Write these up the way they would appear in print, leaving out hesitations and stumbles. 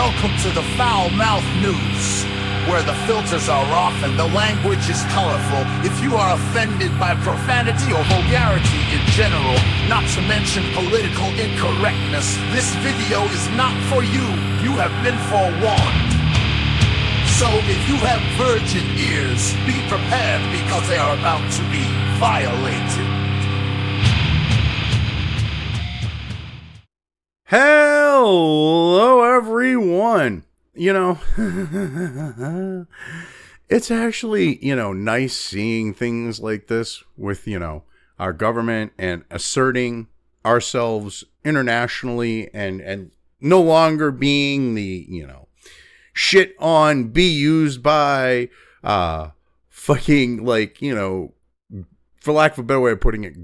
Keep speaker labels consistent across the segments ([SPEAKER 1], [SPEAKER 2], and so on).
[SPEAKER 1] Welcome to the Foul Mouth News, where the filters are off and the language is colorful. If you are offended by profanity or vulgarity in general, not to mention political incorrectness, this video is not for you. You have been forewarned. So if you have virgin ears, be prepared because they are about to be violated.
[SPEAKER 2] Hello, everyone. You know, it's actually, nice seeing things like this with, our government and asserting ourselves internationally and no longer being the, shit on, be used by, fucking, for lack of a better way of putting it,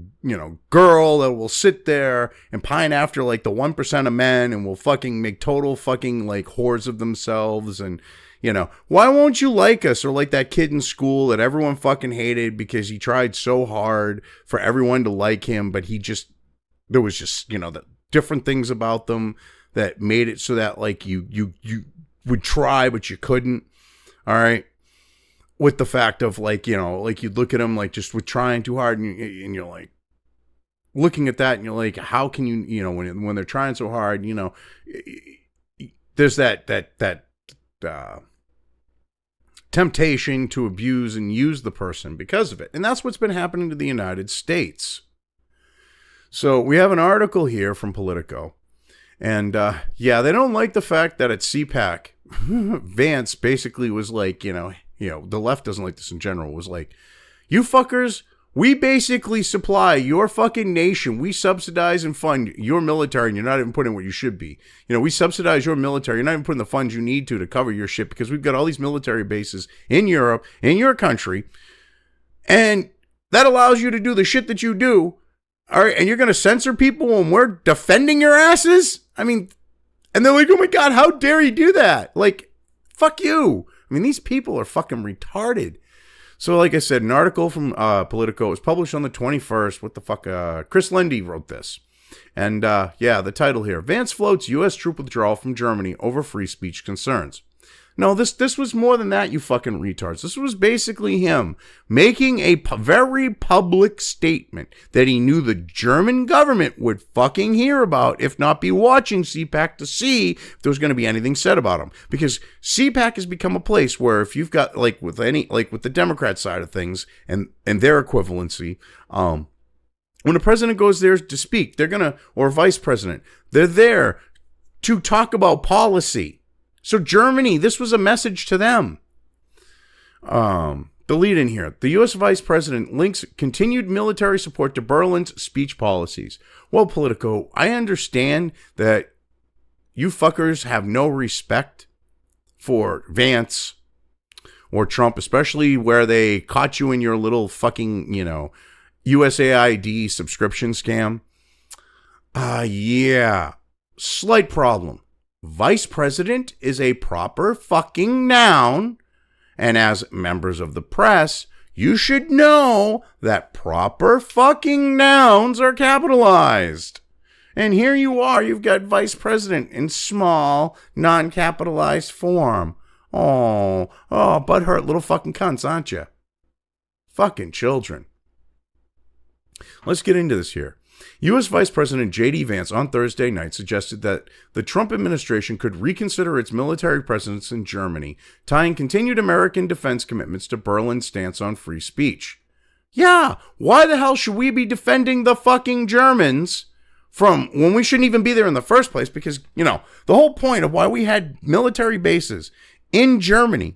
[SPEAKER 2] girl that will sit there and pine after like the 1% of men and will fucking make total fucking like whores of themselves. And, why won't you like us? Or like that kid in school that everyone fucking hated because he tried so hard for everyone to like him, but there was just, the different things about them that made it so that like you would try, but you couldn't. All right. With the fact of like, you'd look at them like just with trying too hard and you're like looking at that and you're like, how can you, when they're trying so hard, there's that temptation to abuse and use the person because of it. And that's what's been happening to the United States. So we have an article here from Politico. And they don't like the fact that at CPAC, Vance basically was like, the left doesn't like this in general, was like, you fuckers, we basically supply your fucking nation. We subsidize and fund your military, and you're not even putting what you should be. We subsidize your military. You're not even putting the funds you need to cover your shit because we've got all these military bases in Europe, in your country, and that allows you to do the shit that you do. All right, and you're going to censor people when we're defending your asses? I mean, and they're like, oh my God, how dare you do that? Like, fuck you. I mean, these people are fucking retarded. So, like I said, an article from Politico was published on the 21st. What the fuck? Chris Lindy wrote this. And, the title here, Vance floats U.S. troop withdrawal from Germany over free speech concerns. No, this was more than that, you fucking retards. This was basically him making a very public statement that he knew the German government would fucking hear about, if not be watching CPAC to see if there was going to be anything said about him. Because CPAC has become a place where if you've got, with the Democrat side of things and their equivalency, when a president goes there to speak, or vice president, they're there to talk about policy. So Germany, this was a message to them. The lead in here. The U.S. Vice President links continued military support to Berlin's speech policies. Well, Politico, I understand that you fuckers have no respect for Vance or Trump, especially where they caught you in your little fucking, USAID subscription scam. Slight problem. Vice President is a proper fucking noun, and as members of the press, you should know that proper fucking nouns are capitalized. And here you are, you've got Vice President in small, non-capitalized form. Oh, butthurt little fucking cunts, aren't you? Fucking children. Let's get into this here. U.S. Vice President J.D. Vance on Thursday night suggested that the Trump administration could reconsider its military presence in Germany, tying continued American defense commitments to Berlin's stance on free speech. Yeah, why the hell should we be defending the fucking Germans from when we shouldn't even be there in the first place? Because, the whole point of why we had military bases in Germany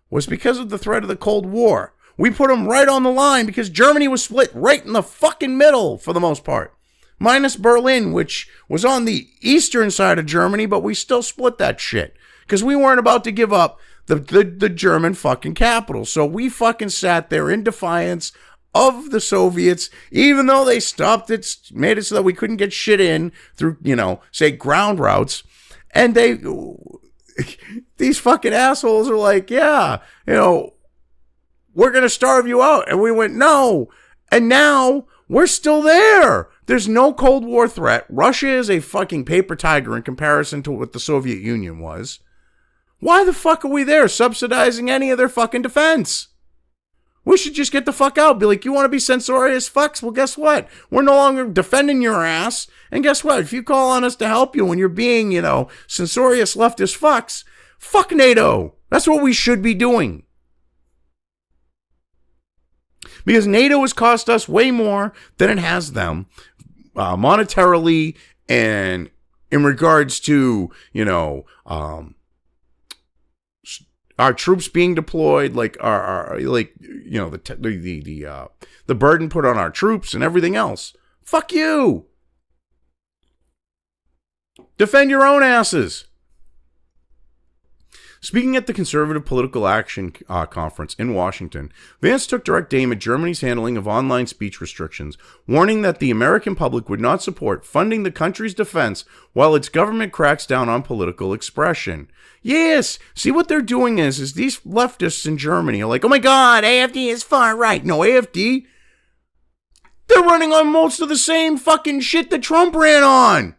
[SPEAKER 2] was because of the threat of the Cold War. We put them right on the line because Germany was split right in the fucking middle for the most part. Minus Berlin, which was on the eastern side of Germany, but we still split that shit. Because we weren't about to give up the German fucking capital. So we fucking sat there in defiance of the Soviets, even though they stopped it, made it so that we couldn't get shit in through, say ground routes. And these fucking assholes are like, we're going to starve you out. And we went, no. And now we're still there. There's no Cold War threat. Russia is a fucking paper tiger in comparison to what the Soviet Union was. Why the fuck are we there subsidizing any of their fucking defense? We should just get the fuck out. Be like, you want to be censorious fucks? Well, guess what? We're no longer defending your ass. And guess what? If you call on us to help you when you're being, censorious leftist fucks, fuck NATO. That's what we should be doing. Because NATO has cost us way more than it has them, monetarily and in regards to, our troops being deployed, like the burden put on our troops and everything else. Fuck you. Defend your own asses. Speaking at the Conservative Political Action Conference in Washington, Vance took direct aim at Germany's handling of online speech restrictions, warning that the American public would not support funding the country's defense while its government cracks down on political expression. Yes, see what they're doing is these leftists in Germany are like, oh my God, AfD is far right. No, AfD, they're running on most of the same fucking shit that Trump ran on.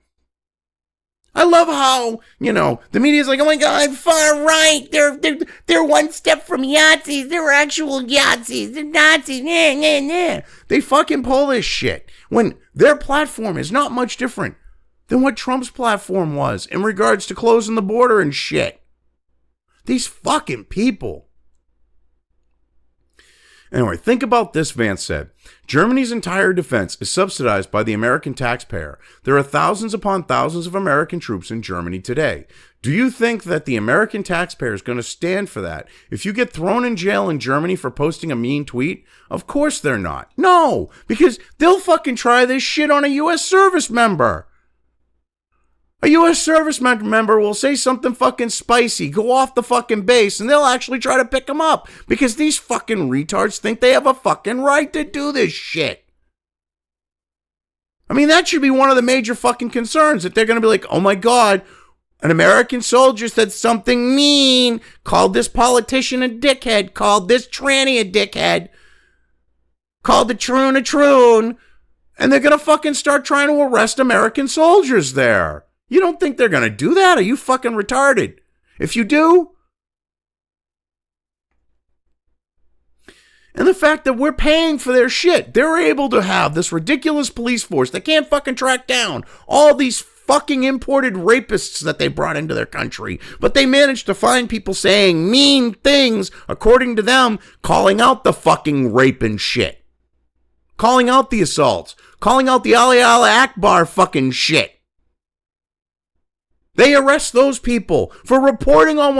[SPEAKER 2] I love how, the media's like, oh my God, far right. They're one step from Yazis. They're actual Yazis. They're Nazis. Nah, nah, nah. They fucking pull this shit when their platform is not much different than what Trump's platform was in regards to closing the border and shit. These fucking people. Anyway, think about this, Vance said. Germany's entire defense is subsidized by the American taxpayer. There are thousands upon thousands of American troops in Germany today. Do you think that the American taxpayer is going to stand for that? If you get thrown in jail in Germany for posting a mean tweet, of course they're not. No, because they'll fucking try this shit on a U.S. service member. A U.S. service member will say something fucking spicy, go off the fucking base, and they'll actually try to pick them up because these fucking retards think they have a fucking right to do this shit. I mean, that should be one of the major fucking concerns, that they're going to be like, oh my God, an American soldier said something mean, called this politician a dickhead, called this tranny a dickhead, called the troon a troon, and they're going to fucking start trying to arrest American soldiers there. You don't think they're going to do that? Are you fucking retarded? If you do, and the fact that we're paying for their shit, they're able to have this ridiculous police force that can't fucking track down all these fucking imported rapists that they brought into their country. But they managed to find people saying mean things, according to them, calling out the fucking rape and shit. Calling out the assaults. Calling out the Ali Allah Akbar fucking shit. They arrest those people for reporting on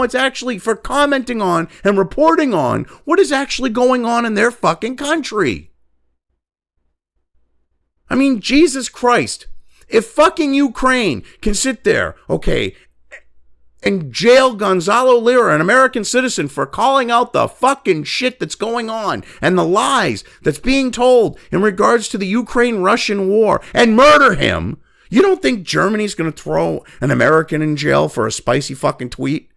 [SPEAKER 2] for commenting on and reporting on what is actually going on in their fucking country. I mean, Jesus Christ. If fucking Ukraine can sit there, and jail Gonzalo Lira, an American citizen, for calling out the fucking shit that's going on and the lies that's being told in regards to the Ukraine-Russian war and murder him, you don't think Germany's going to throw an American in jail for a spicy fucking tweet?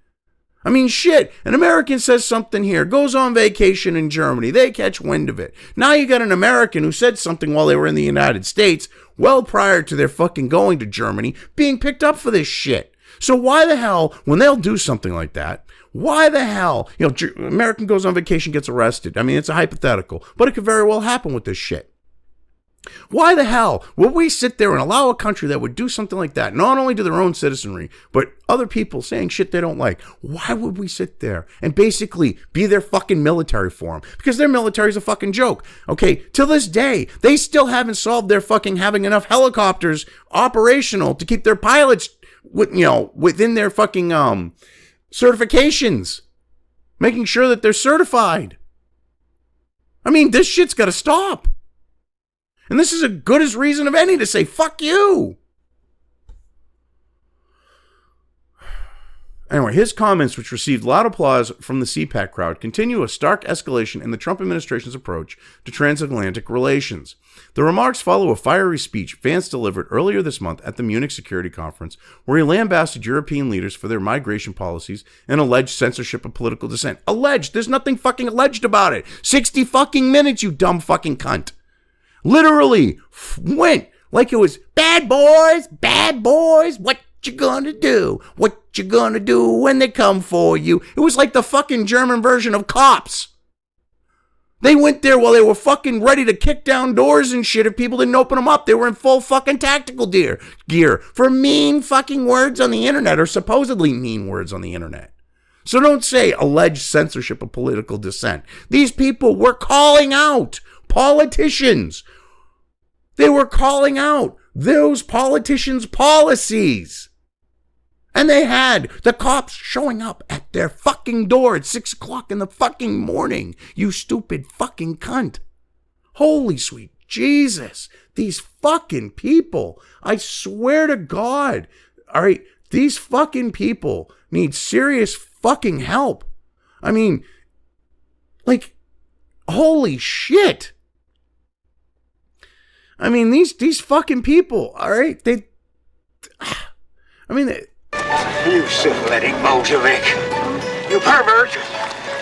[SPEAKER 2] I mean, shit, an American says something here, goes on vacation in Germany, they catch wind of it. Now you got an American who said something while they were in the United States, well prior to their fucking going to Germany, being picked up for this shit. So why the hell, when they'll do something like that, why the hell, American goes on vacation, gets arrested. I mean, it's a hypothetical, but it could very well happen with this shit. Why the hell would we sit there and allow a country that would do something like that, not only to their own citizenry, but other people saying shit they don't like? Why would we sit there and basically be their fucking military for them? Because their military is a fucking joke. Till this day, they still haven't solved their fucking having enough helicopters operational to keep their pilots within their fucking certifications, making sure that they're certified. I mean, this shit's got to stop. And this is as good as reason of any to say, fuck you. Anyway, his comments, which received loud applause from the CPAC crowd, continue a stark escalation in the Trump administration's approach to transatlantic relations. The remarks follow a fiery speech Vance delivered earlier this month at the Munich Security Conference, where he lambasted European leaders for their migration policies and alleged censorship of political dissent. Alleged? There's nothing fucking alleged about it. 60 fucking minutes, you dumb fucking cunt. Literally went like it was bad boys, what you gonna do? What you gonna do when they come for you? It was like the fucking German version of Cops. They went there while they were fucking ready to kick down doors and shit if people didn't open them up. They were in full fucking tactical gear for mean fucking words on the internet, or supposedly mean words on the internet. So don't say alleged censorship of political dissent. These people were calling out politicians. They were calling out those politicians' policies. And they had the cops showing up at their fucking door at 6 o'clock in the fucking morning. You stupid fucking cunt. Holy sweet Jesus. These fucking people. I swear to God. All right. These fucking people need serious fucking help. I mean, like, holy shit. I mean, these fucking people, all right?
[SPEAKER 3] You syphilitic Bolshevik! You pervert!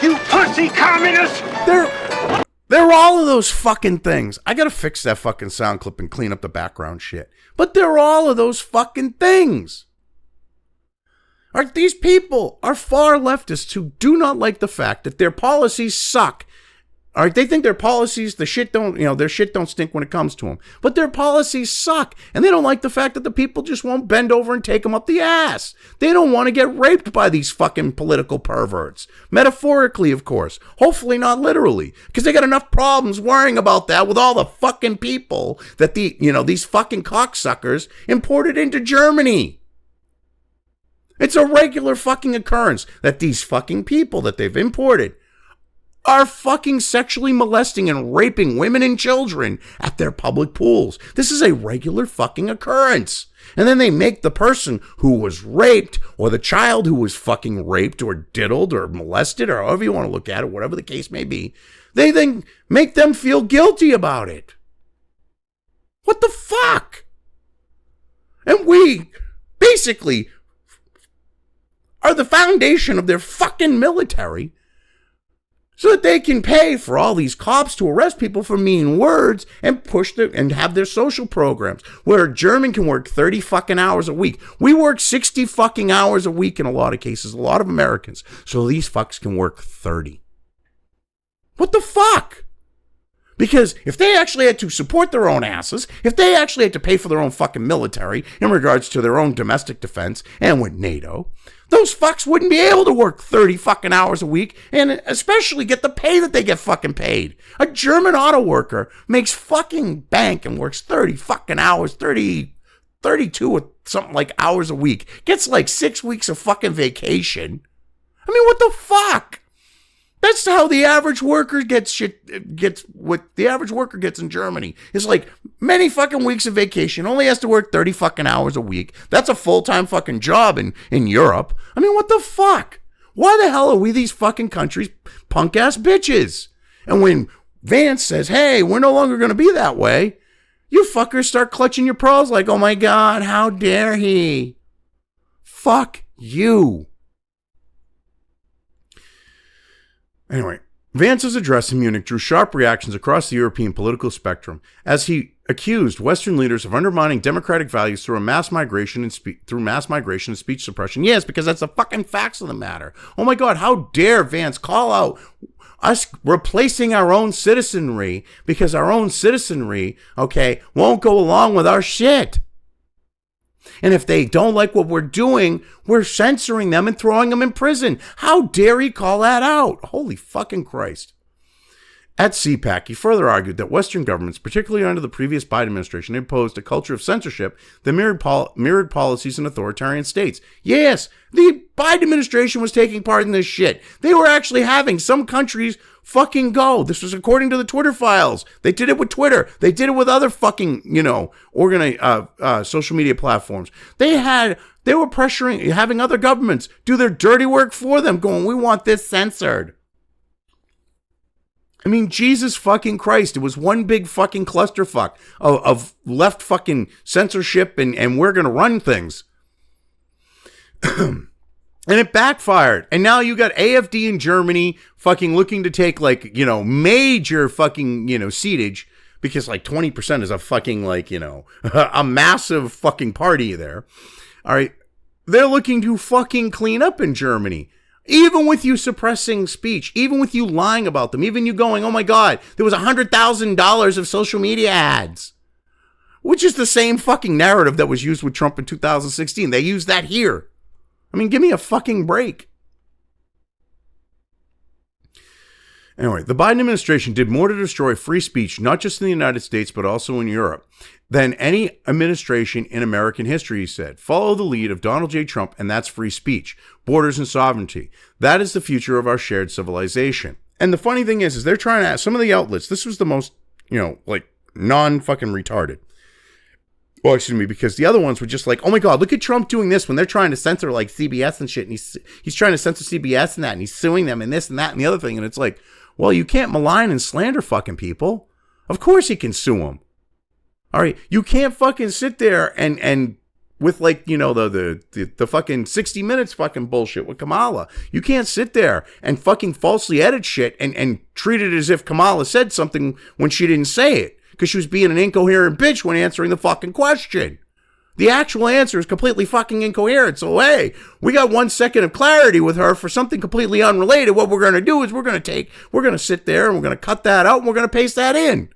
[SPEAKER 3] You pussy communist!
[SPEAKER 2] They're all of those fucking things. I gotta fix that fucking sound clip and clean up the background shit. But they're all of those fucking things. All right, these people are far leftists who do not like the fact that their policies suck. All right, they think their policies, their shit don't stink when it comes to them. But their policies suck. And they don't like the fact that the people just won't bend over and take them up the ass. They don't want to get raped by these fucking political perverts. Metaphorically, of course. Hopefully not literally. Because they got enough problems worrying about that with all the fucking people that these fucking cocksuckers imported into Germany. It's a regular fucking occurrence that these fucking people that they've imported are fucking sexually molesting and raping women and children at their public pools. This is a regular fucking occurrence. And then they make the person who was raped, or the child who was fucking raped or diddled or molested, or however you want to look at it, whatever the case may be, they then make them feel guilty about it. What the fuck? And we basically are the foundation of their fucking military, so that they can pay for all these cops to arrest people for mean words and and have their social programs where a German can work 30 fucking hours a week. We work 60 fucking hours a week in a lot of cases, a lot of Americans. So these fucks can work 30. What the fuck? Because if they actually had to support their own asses, if they actually had to pay for their own fucking military in regards to their own domestic defense and with NATO, those fucks wouldn't be able to work 30 fucking hours a week and especially get the pay that they get fucking paid. A German auto worker makes fucking bank and works 30 fucking hours, 32 or something like hours a week. Gets like 6 weeks of fucking vacation. I mean, what the fuck? That's how the average worker gets what the average worker gets in Germany. Is like many fucking weeks of vacation, only has to work 30 fucking hours a week. That's a full-time fucking job in Europe. I mean, what the fuck? Why the hell are we these fucking countries punk-ass bitches? And when Vance says, hey, we're no longer going to be that way, you fuckers start clutching your pearls like, oh my God, how dare he? Fuck you. Anyway, Vance's address in Munich drew sharp reactions across the European political spectrum as he accused Western leaders of undermining democratic values through mass migration and speech suppression. Yes, because that's the fucking facts of the matter. Oh my God, how dare Vance call out us replacing our own citizenry because our own citizenry, okay, won't go along with our shit. And if they don't like what we're doing, we're censoring them and throwing them in prison. How dare he call that out? Holy fucking Christ. At CPAC, he further argued that Western governments, particularly under the previous Biden administration, imposed a culture of censorship that mirrored policies in authoritarian states. Yes, the Biden administration was taking part in this shit. They were actually having some countries fucking go. This was according to the Twitter files. They did it with Twitter. They did it with other fucking, social media platforms. They were pressuring, having other governments do their dirty work for them, going, we want this censored. I mean, Jesus fucking Christ. It was one big fucking clusterfuck of left fucking censorship and we're going to run things. And it backfired. And now you got AfD in Germany fucking looking to take major fucking, seatage because 20% is a fucking a massive fucking party there. All right. they're looking to fucking clean up in Germany. Even with you suppressing speech, even with you lying about them, even you going, oh my God, there was $100,000 of social media ads, which is the same fucking narrative that was used with Trump in 2016. They use that here. I mean, give me a fucking break. Anyway, the Biden administration did more to destroy free speech, not just in the United States, but also in Europe, than any administration in American history, he said. Follow the lead of Donald J. Trump, and that's free speech, borders, and sovereignty. That is the future of our shared civilization. And the funny thing is they're trying to, some of the outlets, this was the most, like non-fucking retarded. Well, excuse me, because the other ones were just like, oh my God, look at Trump doing this when they're trying to censor like CBS and shit. And he's trying to censor CBS and that, and he's suing them and this and that and the other thing. And it's like, well, you can't malign and slander fucking people. Of course he can sue them. All right. You can't fucking sit there and with like, the fucking 60 Minutes fucking bullshit with Kamala. You can't sit there and fucking falsely edit shit and treat it as if Kamala said something when she didn't say it. Because she was being an incoherent bitch when answering the fucking question. The actual answer is completely fucking incoherent. So, hey, we got 1 second of clarity with her for something completely unrelated. What we're going to do is we're going to sit there and we're going to cut that out and we're going to paste that in.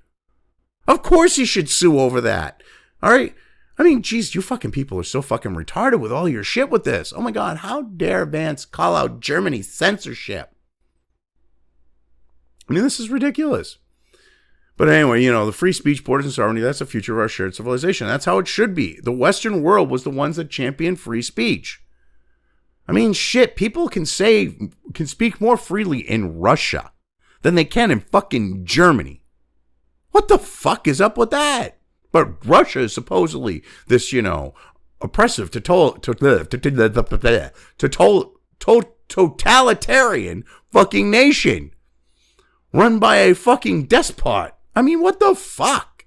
[SPEAKER 2] Of course you should sue over that. All right. I mean, geez, you fucking people are so fucking retarded with all your shit with this. Oh my God, how dare Vance call out Germany's censorship? I mean, this is ridiculous. But anyway, the free speech, borders, and sovereignty, that's the future of our shared civilization. That's how it should be. The Western world was the ones that championed free speech. I mean, shit, people can speak more freely in Russia than they can in fucking Germany. What the fuck is up with that? But Russia is supposedly this, oppressive, totalitarian fucking nation run by a fucking despot. I mean, what the fuck?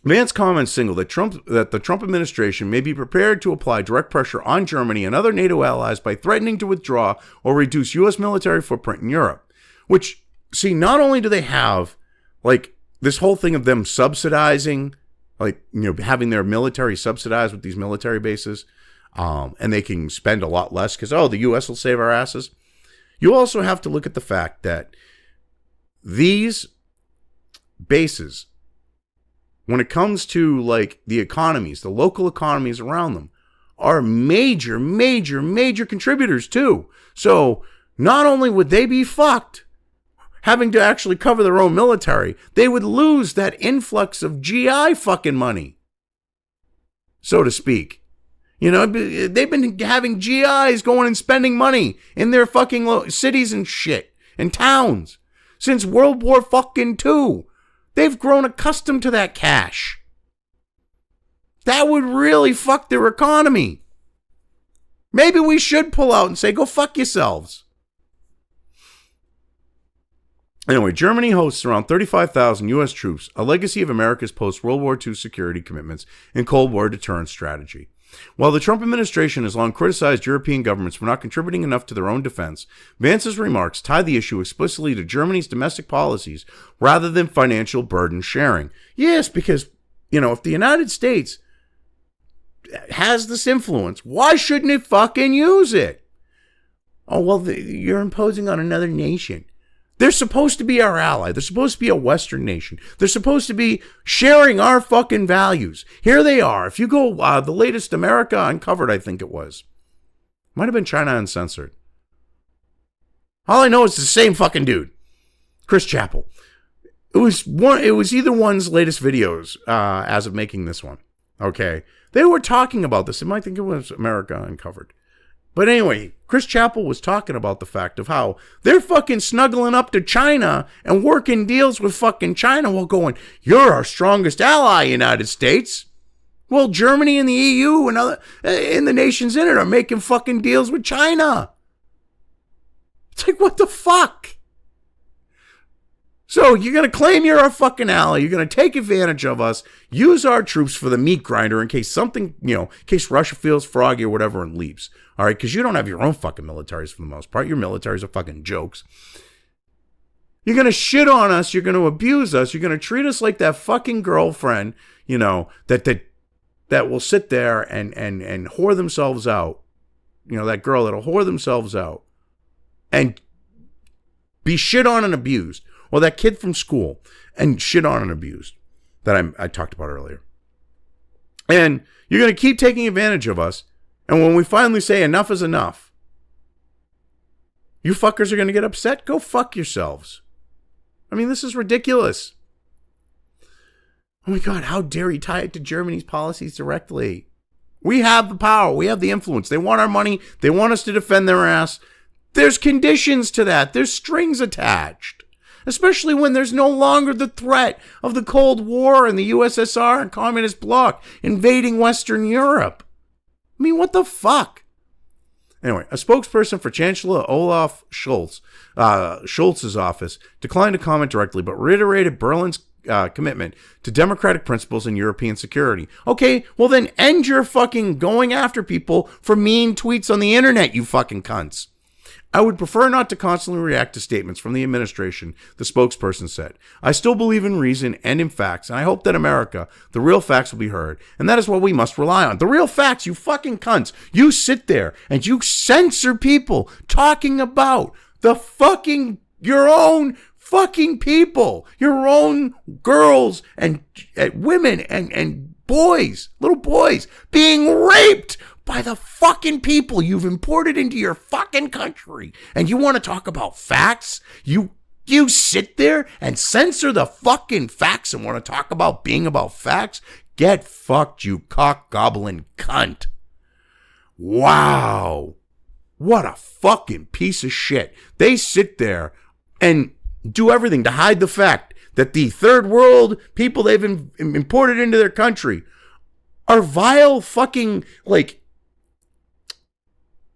[SPEAKER 2] Vance comments signal that the Trump administration may be prepared to apply direct pressure on Germany and other NATO allies by threatening to withdraw or reduce U.S. military footprint in Europe. Which, see, not only do they have, like, this whole thing of them subsidizing, like, having their military subsidized with these military bases, and they can spend a lot less because, the U.S. will save our asses. You also have to look at the fact that these bases, when it comes to like the economies, the local economies around them, are major, major, major contributors too. So not only would they be fucked having to actually cover their own military, they would lose that influx of GI fucking money, so to speak. They've been having GIs going and spending money in their fucking cities and shit and towns since World War fucking II. They've grown accustomed to that cash. That would really fuck their economy. Maybe we should pull out and say, go fuck yourselves. Anyway, Germany hosts around 35,000 U.S. troops, a legacy of America's post-World War II security commitments and Cold War deterrence strategy. While the Trump administration has long criticized European governments for not contributing enough to their own defense, Vance's remarks tie the issue explicitly to Germany's domestic policies rather than financial burden sharing. Yes, because, if the United States has this influence, why shouldn't it fucking use it? Oh, well, you're imposing on another nation. They're supposed to be our ally. They're supposed to be a Western nation. They're supposed to be sharing our fucking values. Here they are. If you go, the latest America Uncovered, I think it was. Might have been China Uncensored. All I know is the same fucking dude. Chris Chappell. It was either one's latest videos as of making this one. Okay. They were talking about this. I might think it was America Uncovered. But anyway, Chris Chappell was talking about the fact of how they're fucking snuggling up to China and working deals with fucking China while going, you're our strongest ally, United States. Well, Germany and the EU and other and the nations in it are making fucking deals with China. It's like, what the fuck? So you're going to claim you're our fucking ally. You're going to take advantage of us, use our troops for the meat grinder in case something, in case Russia feels froggy or whatever and leaves. All right, because you don't have your own fucking militaries for the most part. Your militaries are fucking jokes. You're going to shit on us. You're going to abuse us. You're going to treat us like that fucking girlfriend, that that will sit there and whore themselves out, that girl that'll whore themselves out and be shit on and abused, or that kid from school and shit on and abused that I talked about earlier. And you're going to keep taking advantage of us. And when we finally say enough is enough, you fuckers are going to get upset. Go fuck yourselves. I mean, this is ridiculous. Oh my God, how dare he tie it to Germany's policies directly? We have the power. We have the influence. They want our money. They want us to defend their ass. There's conditions to that. There's strings attached. Especially when there's no longer the threat of the Cold War and the USSR and Communist bloc invading Western Europe. I mean, what the fuck? Anyway, a spokesperson for Chancellor Olaf Scholz, Scholz's office, declined to comment directly, but reiterated Berlin's commitment to democratic principles and European security. Okay, well then end your fucking going after people for mean tweets on the internet, you fucking cunts. I would prefer not to constantly react to statements from the administration, the spokesperson said. I still believe in reason and in facts, and I hope that America, the real facts will be heard, and that is what we must rely on. The real facts, you fucking cunts. You sit there and you censor people talking about your own fucking people, your own girls and women and boys, little boys, being raped by the fucking people you've imported into your fucking country. And you want to talk about facts? You sit there and censor the fucking facts and want to talk about being about facts? Get fucked, you cock-gobbling cunt. Wow. What a fucking piece of shit. They sit there and do everything to hide the fact that the third world people they've imported into their country are vile fucking,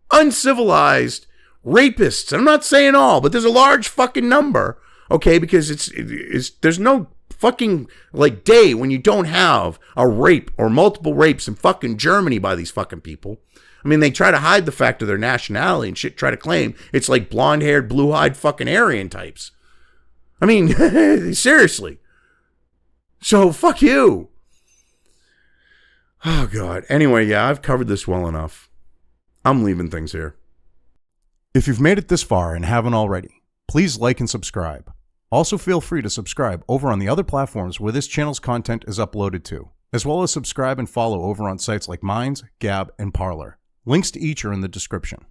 [SPEAKER 2] uncivilized rapists. I'm not saying all, but there's a large fucking number, okay? Because there's no fucking day when you don't have a rape or multiple rapes in fucking Germany by these fucking people. I mean, they try to hide the fact of their nationality and shit, try to claim it's like blonde-haired, blue-eyed fucking Aryan types. I mean, seriously. So, fuck you. Oh, God. Anyway, yeah, I've covered this well enough. I'm leaving things here. If you've made it this far and haven't already, please like and subscribe. Also, feel free to subscribe over on the other platforms where this channel's content is uploaded to, as well as subscribe and follow over on sites like Minds, Gab, and Parler. Links to each are in the description.